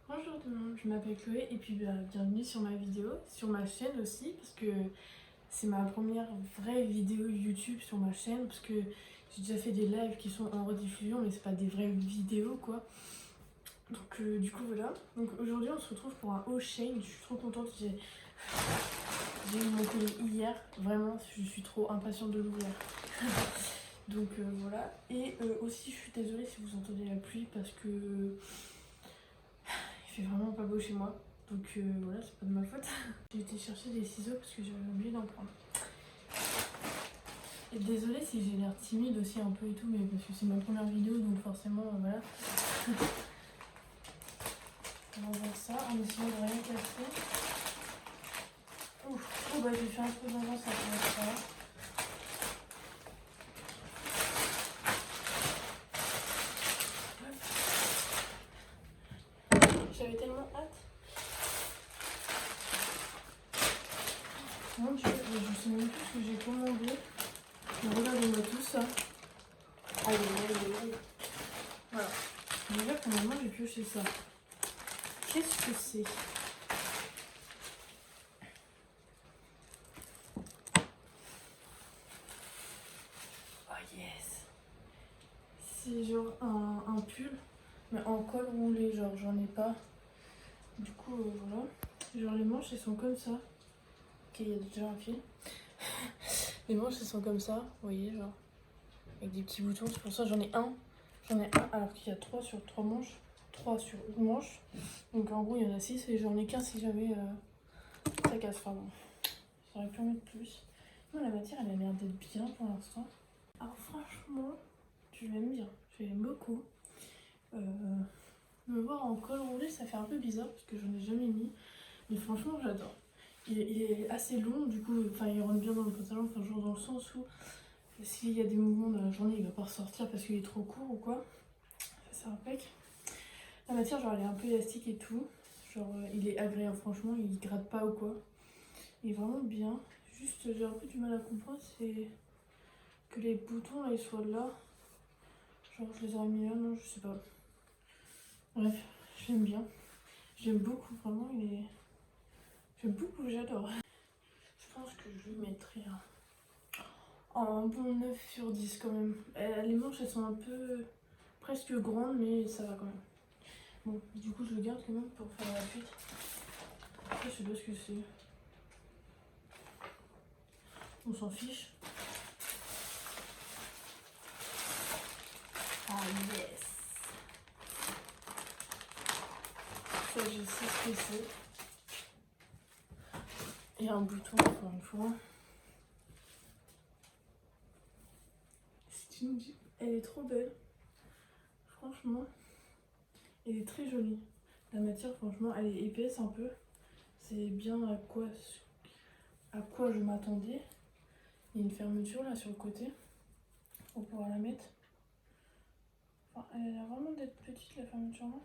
Bonjour tout le monde, je m'appelle Chloé et puis bienvenue sur ma vidéo, sur ma chaîne aussi parce que c'est ma première vraie vidéo YouTube sur ma chaîne parce que j'ai déjà fait des lives qui sont en rediffusion mais c'est pas des vraies vidéos quoi. Donc du coup voilà, donc aujourd'hui on se retrouve pour un haul Shein, je suis trop contente, j'ai eu mon colis hier, vraiment je suis trop impatiente de l'ouvrir. Donc voilà, et aussi je suis désolée si vous entendez la pluie parce que il fait vraiment pas beau chez moi, donc voilà, c'est pas de ma faute. J'ai été chercher des ciseaux parce que j'avais oublié d'en prendre. Et désolée si j'ai l'air timide aussi un peu et tout, mais parce que c'est ma première vidéo, donc forcément, voilà. On va voir ça en essayant de rien casser. Ouf, oh bah j'ai fait un peu d'avance à faire ça. J'avais tellement hâte. Mon dieu, je sais même plus ce que j'ai commandé. Mais regardez-moi tout ça. Aïe aïe aïe aïe. Voilà. Déjà pour le moment j'ai pioché ça. Qu'est-ce que c'est? Oh yes. C'est genre un pull, mais en col roulé, genre j'en ai pas. Du coup voilà. Genre les manches elles sont comme ça. Ok, il y a déjà un fil. Les manches elles sont comme ça, vous voyez, genre avec des petits boutons. C'est pour ça que j'en ai un. J'en ai un alors qu'il y a 3 sur 3 manches. 3 sur une manche. Donc en gros il y en a 6 et j'en ai qu'un si jamais ça casse. Enfin bon, j'aurais pu en mettre plus. Non, la matière elle a l'air d'être bien pour l'instant. Alors franchement, je l'aime bien. Je l'aime beaucoup. Me voir en col roulé ça fait un peu bizarre parce que j'en ai jamais mis. Mais franchement j'adore. Il est assez long, du coup, enfin il rentre bien dans le pantalon, enfin genre dans le sens où s'il y a des mouvements dans la journée, il va pas ressortir parce qu'il est trop court ou quoi. Ça c'est impec. La matière, genre elle est un peu élastique et tout. Genre il est agréable, franchement, il gratte pas ou quoi. Il est vraiment bien. Juste j'ai un peu du mal à comprendre, c'est que les boutons là ils soient là. Genre je les aurais mis là, non je sais pas. Bref, j'aime bien. J'aime beaucoup, vraiment il est... J'aime beaucoup, j'adore. Je pense que je lui mettrai un bon 9 sur 10 quand même. Les manches elles sont un peu presque grandes mais ça va quand même. Bon, du coup je le garde quand même pour faire la suite. Après je sais pas ce que c'est. On s'en fiche. Ah yes. Ça je sais ce que c'est. Il y a un bouton encore une fois. Elle est trop belle. Franchement. Elle est très jolie. La matière franchement elle est épaisse un peu. C'est bien à quoi je m'attendais. Il y a une fermeture là sur le côté. Pour pouvoir la mettre. Enfin, elle a l'air vraiment d'être petite la fermeture là.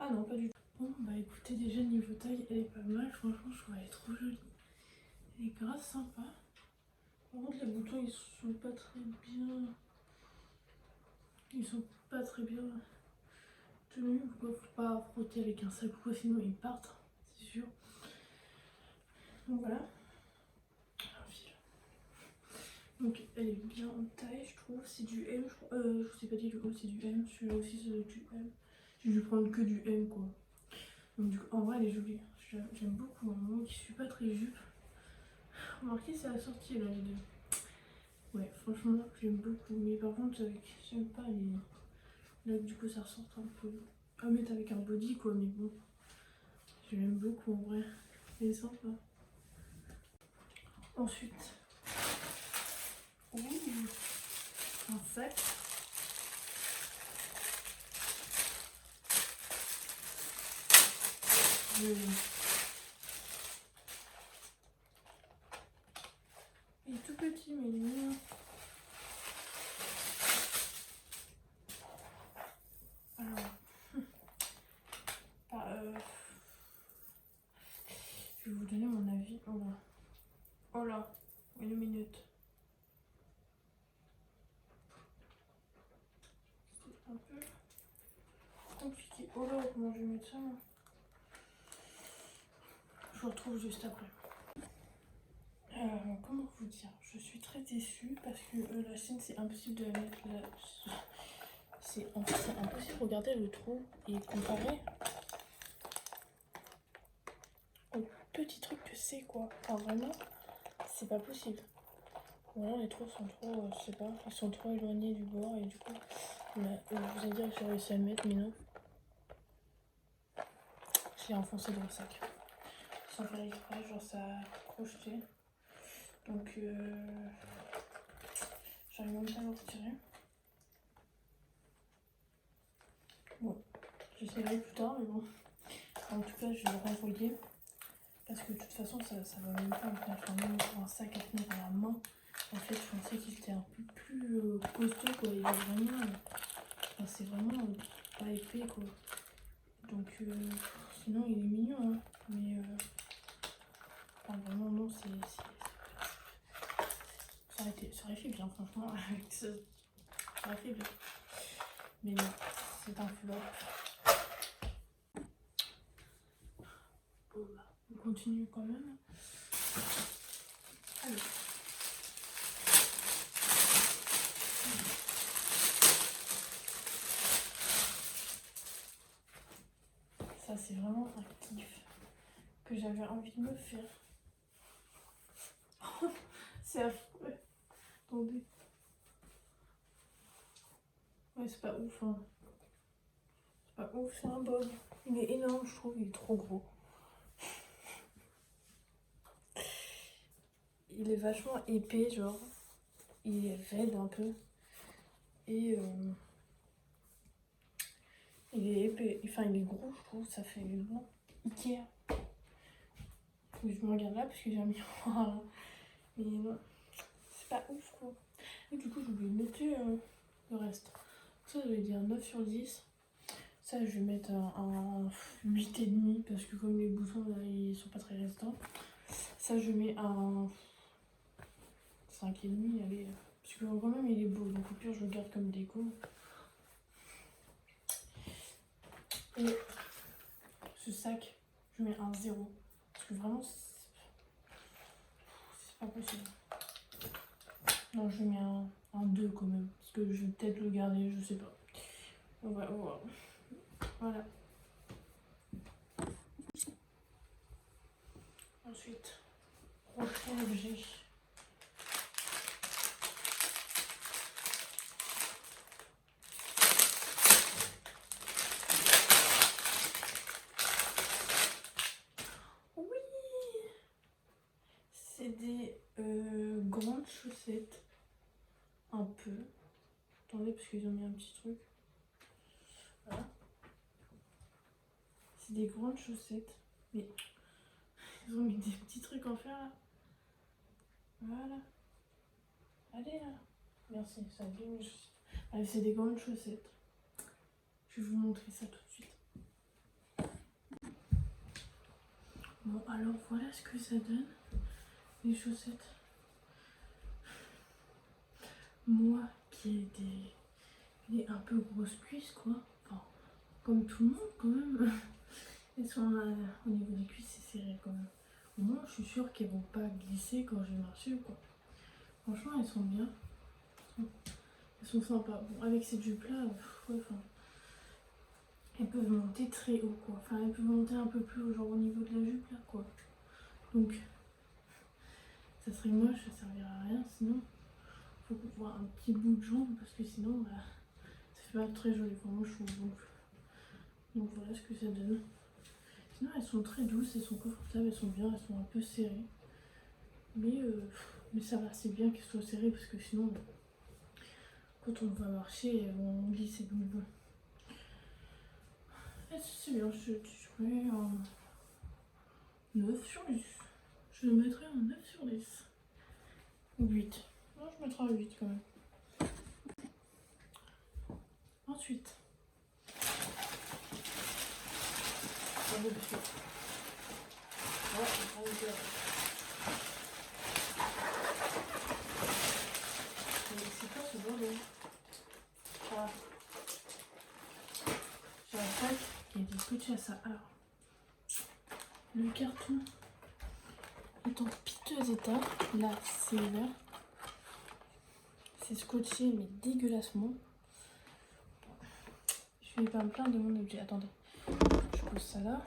Ah non, pas du tout. Bon, bah écoutez, déjà niveau taille, elle est pas mal. Franchement, je trouve elle est trop jolie. Elle est grave sympa. Par contre, les boutons, ils sont pas très bien... Ils sont pas très bien tenus. Pourquoi faut pas frotter avec un sac ou quoi, sinon ils partent, c'est sûr. Donc voilà. Un fil. Donc elle est bien en taille, je trouve. C'est du M, je crois. Je vous ai pas dit le haut, c'est du M. Celui-là aussi, c'est du M. J'ai dû prendre que du M, quoi. Donc du coup, en vrai, elle est jolie. J'aime beaucoup. Moi qui suis pas très jupe. Remarquez, c'est assorti là, les deux. Ouais, franchement, j'aime beaucoup. Mais par contre, j'aime pas les... Là, du coup, ça ressort un peu. À mettre avec un body, quoi, mais bon. Je l'aime beaucoup, en vrai. Elle est sympa. Ensuite... Ouh, un sac. Il est tout petit, mais il est mignon. Je vais vous donner mon avis. Oh là. Oh là. Une minute. C'est un peu compliqué. Oh là, comment je vais mettre ça là? Je vous retrouve juste après. Comment vous dire? Je suis très déçue parce que la chaîne c'est impossible de la mettre là. C'est impossible. Regardez le trou et comparer au petit truc que c'est quoi. Enfin vraiment, c'est pas possible. Ou alors les trous sont trop, je sais pas, ils sont trop éloignés du bord et du coup, vous allez dire que j'ai réussi à le mettre, mais non. Je l'ai enfoncé dans le sac. Sans faire exprès, genre ça a crocheté. Donc j'arrive même pas à le retirer. Bon, j'essaierai plus tard, mais bon. En tout cas, je vais le renvoyer. Parce que de toute façon, ça va même pas me faire. Enfin, même pour un sac à tenir à la main. En fait, je pensais qu'il était un peu plus costaud, quoi. Il est vraiment. Enfin, c'est vraiment pas épais, quoi. Donc, sinon, il est mignon, hein. Mais. Enfin, vraiment, non, ça aurait fait bien, franchement. Ça aurait fait bien. Mais non, c'est un flop. Bon, bah, on continue quand même. Allez. Ça, c'est vraiment un kiff que j'avais envie de me faire. C'est affreux. Attendez. Ouais, c'est pas ouf, hein. C'est pas ouf, c'est un bob. Il est énorme, je trouve, il est trop gros. Il est vachement épais, genre. Il est raide un peu. Et il est épais. Enfin, il est gros, je trouve. Ça fait bon. Ikea. Faut que je me regarde là parce que j'ai un miroir là. Mais non, c'est pas ouf, quoi. Et du coup, je vais noter le reste. Ça, je vais dire 9 sur 10. Ça, je vais mettre un 8,5 parce que comme les boutons là, ils sont pas très restants. Ça, je mets un 5,5, allez. Parce que quand même, il est beau. Donc au pire, je le garde comme déco. Et ce sac, je mets un 0. Parce que vraiment, c'est pas possible. Non, je mets un 2 quand même. Parce que je vais peut-être le garder, je sais pas. On va voir. Voilà. Ensuite, prochain objet. Oui, c'est des grandes chaussettes. Un peu. Attendez, parce qu'ils ont mis un petit truc. Voilà. C'est des grandes chaussettes. Mais ils ont mis des petits trucs en fer là. Voilà. Allez là. Merci, ça abîme mes chaussettes. Allez, c'est des grandes chaussettes. Je vais vous montrer ça tout de suite. Bon, alors voilà ce que ça donne. Les chaussettes. Moi qui ai des un peu grosses cuisses, quoi. Enfin, comme tout le monde quand même. Elles sont au niveau des cuisses, c'est serré quand même. Au moins, je suis sûre qu'elles vont pas glisser quand je vais marcher, quoi. Franchement, elles sont bien. Elles sont sympas. Bon, avec ces jupes-là, ouais, enfin, elles peuvent monter très haut, quoi. Enfin, elles peuvent monter un peu plus genre au niveau de la jupe, là, quoi. Donc, ça serait moche, ça servira à rien. Sinon, faut voir un petit bout de jambe, parce que sinon, bah, ça fait pas très joli. Enfin, moi, je trouve. Donc voilà ce que ça donne. Sinon, elles sont très douces, elles sont confortables, elles sont bien, elles sont un peu serrées. Mais ça va, c'est bien qu'elles soient serrées, parce que sinon, quand on va marcher, on glisse et donc bon. C'est bien, je mets un 9 sur 10. Je mettrai un 9 sur 10. Ou 8. Non, je mettrai un 8 quand même. Ensuite. Ouais, c'est quoi ce bordel? Voilà. J'ai un sac scotché à ça. Alors, le carton est en piteux état. Là, c'est ouvert. C'est scotché, mais dégueulassement. Je vais pas me plaindre de mon objet. Attendez, je pose ça là.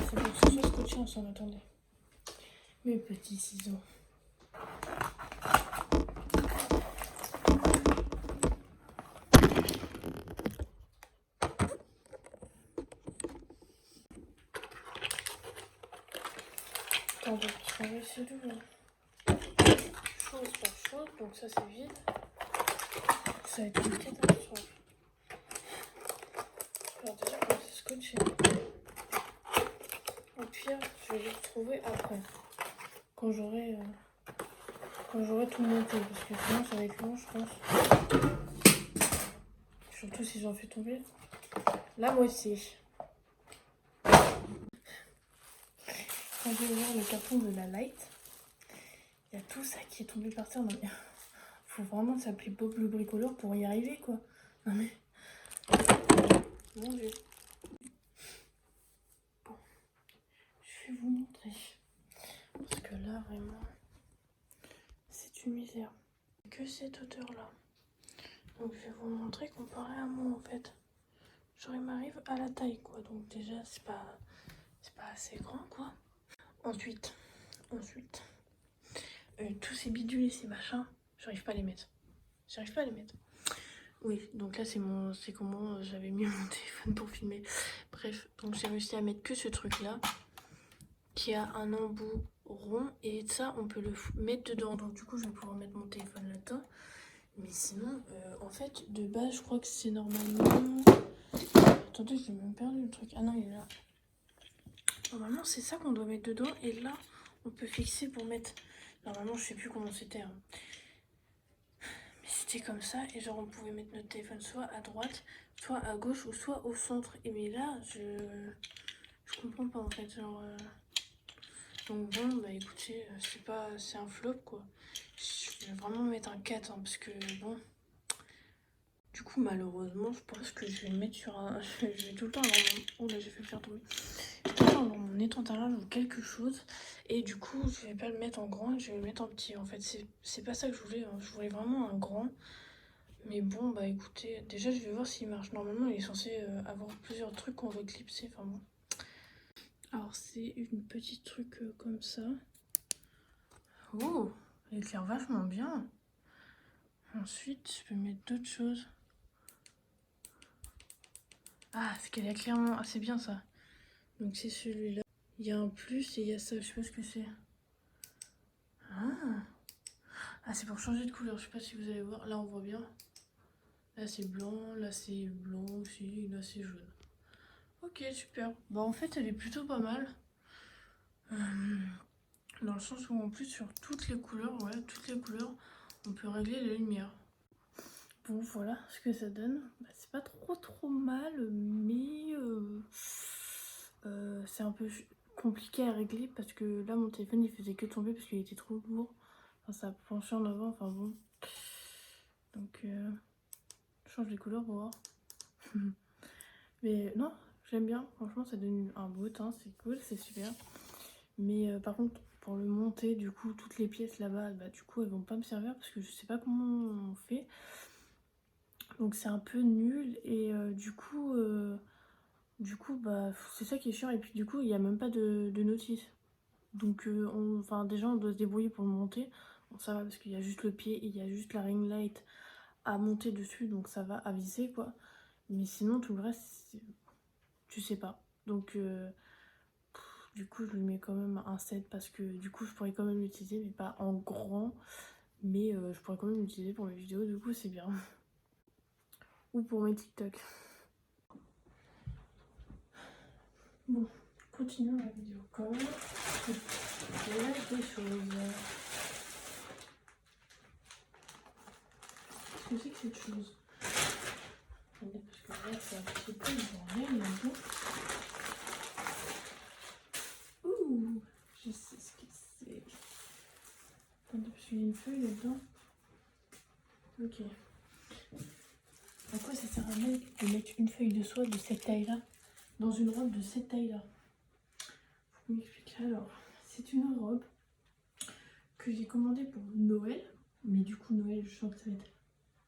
Ça doit être soit scotché ensemble. Attendez. Mes petits ciseaux. Attendez, on va essayer d'ouvrir. Chose par chose, donc ça c'est vide. Ça va être une catastrophe. Alors déjà, on va se scotcher. Au pire, je vais les retrouver après. Quand j'aurai tout monté. Parce que sinon, ça va être long, je pense. Surtout si j'en fais tomber la moitié. Quand je vais ouvrir le carton de la light, il y a tout ça qui est tombé par terre. Non mais, faut vraiment s'appeler Bob le bricoleur pour y arriver, quoi. Non mais... Mon Dieu. Bon. Je vais vous montrer. Parce que là, vraiment, c'est une misère. Que cette hauteur-là. Donc je vais vous montrer comparé à moi, en fait. Genre, il m'arrive à la taille, quoi. Donc déjà, c'est pas assez grand, quoi. Ensuite, tous ces bidules et ces machins, j'arrive pas à les mettre. Oui, donc là c'est comment j'avais mis mon téléphone pour filmer. Bref, donc j'ai réussi à mettre que ce truc là qui a un embout rond et ça on peut le mettre dedans. Donc du coup je vais pouvoir mettre mon téléphone là-dedans. Mais sinon, en fait, de base je crois que c'est normalement... Attendez, j'ai même perdu le truc. Ah non, il est là. Normalement c'est ça qu'on doit mettre dedans et là on peut fixer pour mettre... Normalement je sais plus comment c'était. Hein. Mais c'était comme ça et genre on pouvait mettre notre téléphone soit à droite, soit à gauche ou soit au centre. Et mais là je comprends pas en fait. Genre, donc bon bah écoutez, c'est un flop quoi. Je vais vraiment mettre un 4 hein, parce que bon. Du coup malheureusement je pense que je vais le mettre sur un... Je vais tout le temps avoir mon... Oh là j'ai fait le faire tomber. Dans mon étendard ou quelque chose et du coup je vais pas le mettre en grand, je vais le mettre en petit en fait. C'est pas ça que je voulais, hein. Je voulais vraiment un grand, mais bon bah écoutez, déjà je vais voir s'il marche. Normalement il est censé avoir plusieurs trucs qu'on veut clipser, enfin bon. Alors c'est une petite truc comme ça. Oh, elle éclaire vachement bien. Ensuite je peux mettre d'autres choses. Ah c'est qu'elle éclaire clairement, ah c'est bien ça. Donc c'est celui-là. Il y a un plus et il y a ça, je sais pas ce que c'est. Ah, c'est pour changer de couleur, je sais pas si vous allez voir. Là, on voit bien. Là, c'est blanc, là, c'est blanc aussi, là, c'est jaune. Ok, super. Bah, en fait, elle est plutôt pas mal. Dans le sens où, en plus, sur toutes les couleurs, on peut régler les lumières. Bon, voilà ce que ça donne. Bah, c'est pas trop mal, mais c'est un peu compliqué à régler parce que là, mon téléphone, il faisait que tomber parce qu'il était trop lourd. Enfin, ça penchait en avant, enfin bon. Donc, je change les couleurs pour voir. Mais non, j'aime bien. Franchement, ça donne un beau teint, c'est cool, c'est super. Mais par contre, pour le monter, du coup, toutes les pièces là-bas, bah, du coup, elles vont pas me servir parce que je sais pas comment on fait. Donc c'est un peu nul et du coup, bah, c'est ça qui est chiant. Et puis du coup, il n'y a même pas de notice. Donc, enfin, déjà, on doit se débrouiller pour le monter. Bon, ça va parce qu'il y a juste le pied et il y a juste la ring light à monter dessus, donc ça va aviser quoi. Mais sinon, tout le reste, tu sais pas. Donc, du coup, je lui mets quand même un 7 parce que du coup, je pourrais quand même l'utiliser, mais pas en grand. Mais je pourrais quand même l'utiliser pour mes vidéos, du coup, c'est bien. Ou pour mes TikTok. Bon, continuons la vidéo quand même. Il y a des choses. Qu'est-ce que c'est que cette chose? Attendez, parce que là, c'est un petit peu, ils vont rien là-dedans. Ouh, je sais ce que c'est. Attendez, parce qu'il y a une feuille là-dedans. Ok. À quoi ça sert à même de mettre une feuille de soie de cette taille-là dans une robe de cette taille-là? Faut m'expliquer. Alors, c'est une robe que j'ai commandée pour Noël. Mais du coup, Noël, je sens que ça va être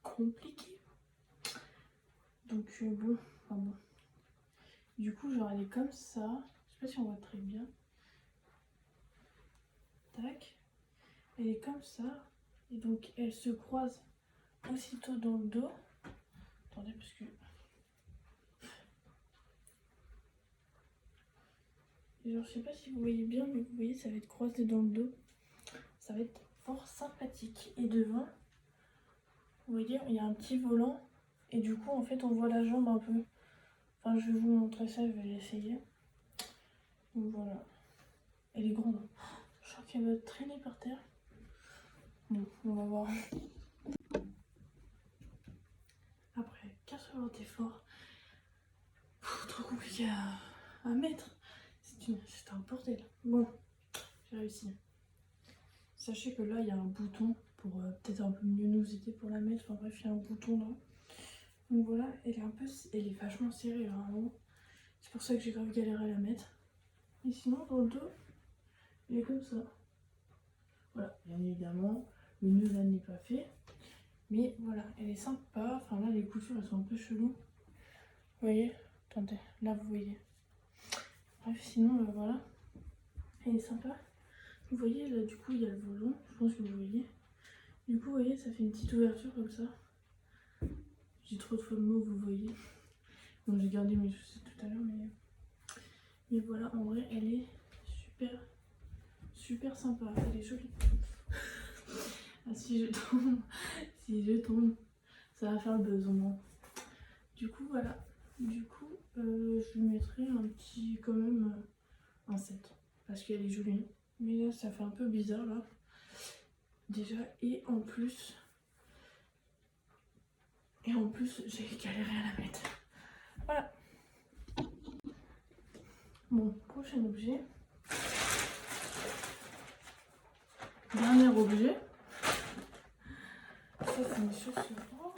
compliqué. Donc, bon, enfin bon. Du coup, genre, elle est comme ça. Je sais pas si on voit très bien. Tac. Elle est comme ça. Et donc, elle se croise aussitôt dans le dos. Attendez, parce que... Genre, je sais pas si vous voyez bien, mais vous voyez, ça va être croisé dans le dos. Ça va être fort sympathique. Et devant, vous voyez, il y a un petit volant. Et du coup, en fait, on voit la jambe un peu. Enfin, je vais vous montrer ça, je vais l'essayer. Donc voilà. Elle est grande. Je crois qu'elle va traîner par terre. Bon, on va voir. Après 80 efforts, trop compliqué à mettre. C'est un bordel. Bon, j'ai réussi. Sachez que là, il y a un bouton pour peut-être un peu mieux nous aider pour la mettre. Enfin bref, il y a un bouton là. Donc voilà, elle est vachement serrée là, en haut. C'est pour ça que j'ai grave galéré à la mettre. Et sinon, dans le dos, elle est comme ça. Voilà, bien évidemment, le nœud là n'est pas fait. Mais voilà, elle est sympa. Enfin là, les coutures, elles sont un peu cheloues. Vous voyez? Attendez, là, vous voyez. Bref, sinon, voilà. Elle est sympa. Vous voyez, là, du coup, il y a le volant. Je pense que vous voyez. Du coup, vous voyez, ça fait une petite ouverture comme ça. J'ai trop de fois le mot, vous voyez. Bon, j'ai gardé mes chaussettes tout à l'heure, mais voilà, en vrai, elle est super sympa. Elle est jolie. Ah, si je tombe, ça va faire le besoin. Du coup, voilà. Du coup, je lui mettrai un petit, quand même, un 7. Parce qu'elle est jolie. Mais là, ça fait un peu bizarre, là. Déjà, et en plus, j'ai galéré à la mettre. Voilà. Bon, prochain objet. Dernier objet. Ça, c'est mes chaussures. Oh.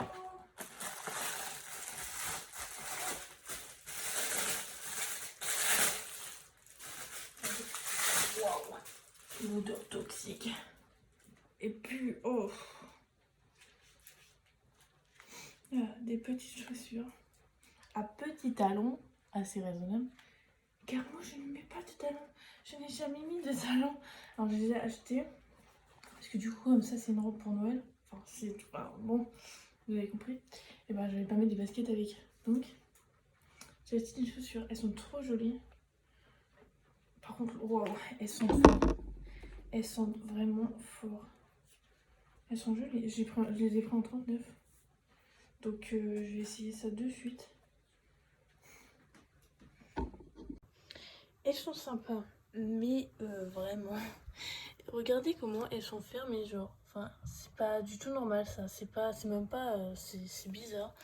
Wow. L'odeur toxique. Et puis, oh. Il y a des petites chaussures à petits talons, assez raisonnables. Car moi, je ne mets pas de talons. Je n'ai jamais mis de talons. Alors, je les ai achetés. Parce que du coup, comme ça, c'est une robe pour Noël. Enfin, c'est tout. Alors, bon, vous avez compris. Et ben, j'allais pas mettre des baskets avec. Donc, j'ai acheté des chaussures. Elles sont trop jolies. Par contre, wow, elles sont fortes. Elles sont vraiment fortes. Elles sont jolies. Je les ai pris en 39. Donc, je vais essayer ça de suite. Elles sont sympas. Mais vraiment, regardez comment elles sont fermées, genre. Enfin, c'est pas du tout normal ça. C'est même pas. C'est bizarre.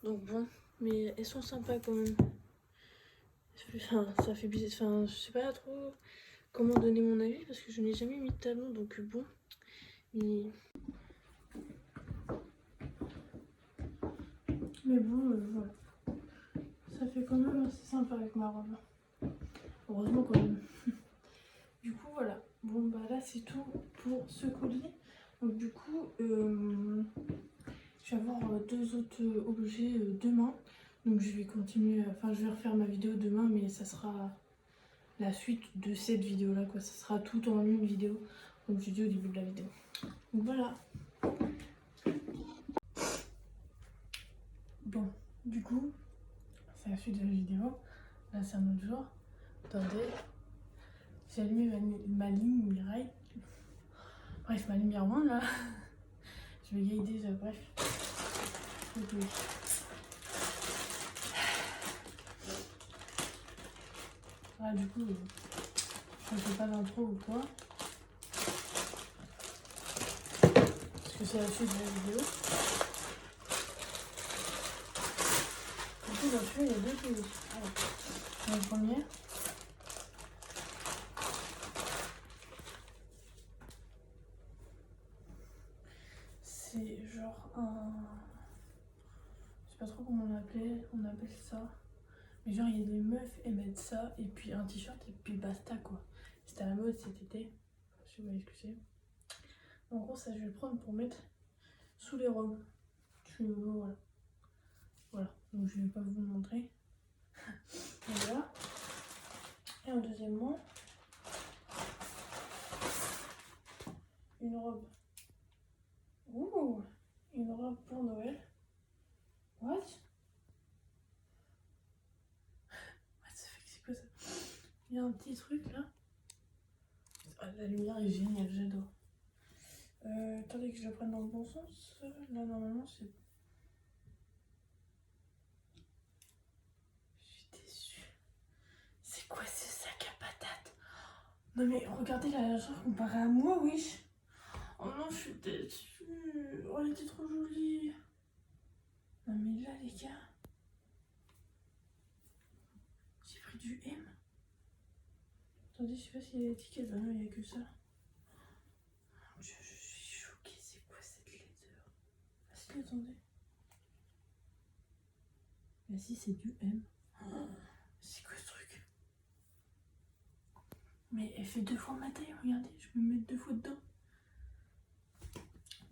Donc bon, mais elles sont sympas quand même. Enfin, ça fait bizarre. Enfin, je sais pas trop comment donner mon avis parce que je n'ai jamais mis de talons. Donc bon. Mais bon, voilà. Ça fait quand même assez sympa avec ma robe. Heureusement quand même. Du coup, voilà. Bon, bah là, c'est tout pour ce colis. Donc du coup, je vais avoir deux autres objets demain. Donc je vais continuer, enfin je vais refaire ma vidéo demain, mais ça sera la suite de cette vidéo là quoi. Ça sera tout en une vidéo, comme je dis au début de la vidéo. Donc voilà. Bon, du coup, c'est la suite de la vidéo. Là c'est un autre jour. Attendez. J'ai allumé ma lumière. Bref, ma lumière moins là. Je vais guider, bref. Okay. Ah, du coup, je ne fais pas d'intro ou quoi. Parce que c'est la suite de la vidéo. Du coup, dans celui-là, il y a deux choses. Alors, le premier. C'est genre un... pas trop comment on appelle ça. Mais genre, il y a des meufs, elles mettent ça, et puis un t-shirt, et puis basta quoi. C'était à la mode cet été. Je sais pas si vous voyez ce que c'est. En gros, ça, je vais le prendre pour mettre sous les robes. Voilà. Voilà. Donc, je vais pas vous le montrer. Et voilà. Et en deuxièmement, une robe. Ouh, une robe pour Noël. What? What the fuck, c'est quoi ça? Il y a un petit truc là. Ah, la lumière est géniale, j'adore. Attendez que je le prenne dans le bon sens. Là, normalement, c'est. Je suis déçue. C'est quoi ce sac à patates? Non, mais regardez la largeur comparée à moi, oui. Oh non, je suis déçue. Oh, elle était trop jolie. Non, mais là, les gars. J'ai pris du M. Attendez, je sais pas s'il y a l'étiquette. Bah non, il n'y a que ça. Je suis choquée. C'est quoi cette laideur? Ah si, attendez. Bah si, c'est du M. Oh, c'est quoi ce truc? Mais elle fait 2 fois ma taille, regardez. Je peux me mettre 2 fois dedans.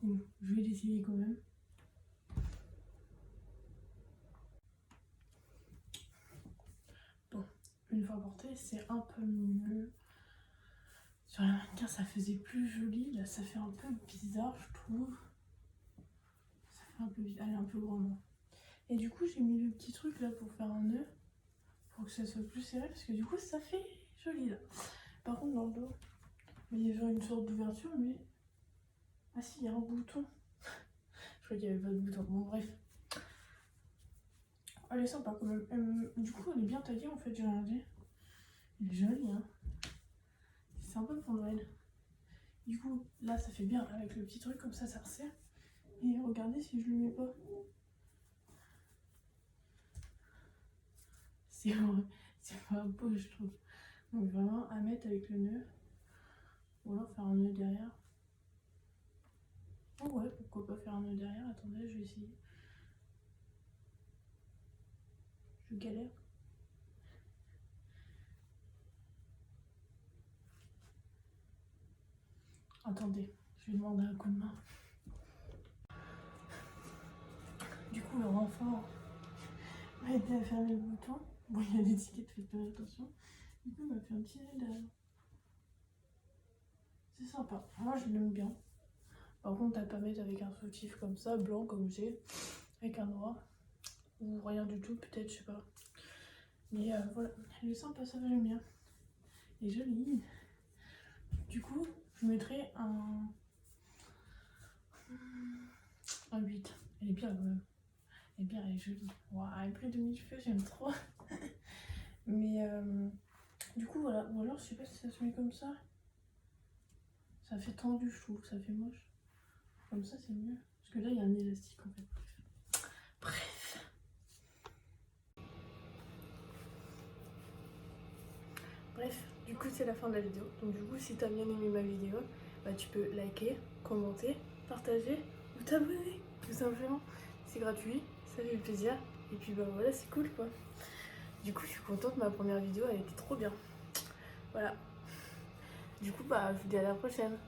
Bon, je vais l'essayer quand même. Bon, une fois porté, c'est un peu mieux. Sur la mannequin, ça faisait plus joli. Là, ça fait un peu bizarre, je trouve. Ça fait un peu bizarre. Elle est un peu grande. Et du coup, j'ai mis le petit truc là pour faire un nœud. Pour que ça soit plus serré. Parce que du coup, ça fait joli là. Par contre, dans le dos, il y a genre une sorte d'ouverture, mais. Ah si, il y a un bouton. Je crois qu'il n'y avait pas de bouton. Bon, bref. Elle est sympa quand même. Du coup, elle est bien taillée en fait, j'ai regardé. Elle est jolie, hein. C'est sympa pour Noël. Du coup, là, ça fait bien avec le petit truc, comme ça resserre. Et regardez si je le mets pas. C'est pas beau, je trouve. Donc vraiment, à mettre avec le nœud. Ou alors faire un nœud derrière. Oh ouais, pourquoi pas faire un nœud derrière? Attendez, je vais essayer. Je galère. Attendez, je vais demander un coup de main. Du coup, le renfort m'a aidé à fermer le bouton. Bon, il y a l'étiquette, faites pas attention. Du coup, il m'a fait un petit nœud derrière. C'est sympa. Moi, je l'aime bien. Par contre, t'as pas mettre avec un soutif comme ça, blanc comme j'ai, avec un noir. Ou rien du tout, peut-être, je sais pas. Mais voilà, elle est sympa, ça va, j'aime bien. Elle est jolie. Du coup, je mettrai un 8. Elle est bien quand même. Elle est bien, elle est jolie. Wow, elle est pleine de mille-feux, j'aime trop. Mais du coup, voilà. Ou alors, je sais pas si ça se met comme ça. Ça fait tendu, je trouve, ça fait moche. Comme ça, c'est mieux. Parce que là, il y a un élastique en fait. Bref. Bref, du coup, c'est la fin de la vidéo. Donc, du coup, si t'as bien aimé ma vidéo, bah, tu peux liker, commenter, partager ou t'abonner. Tout simplement. C'est gratuit, ça fait plaisir. Et puis, bah voilà, c'est cool quoi. Du coup, je suis contente, ma première vidéo, elle était trop bien. Voilà. Du coup, bah, je vous dis à la prochaine.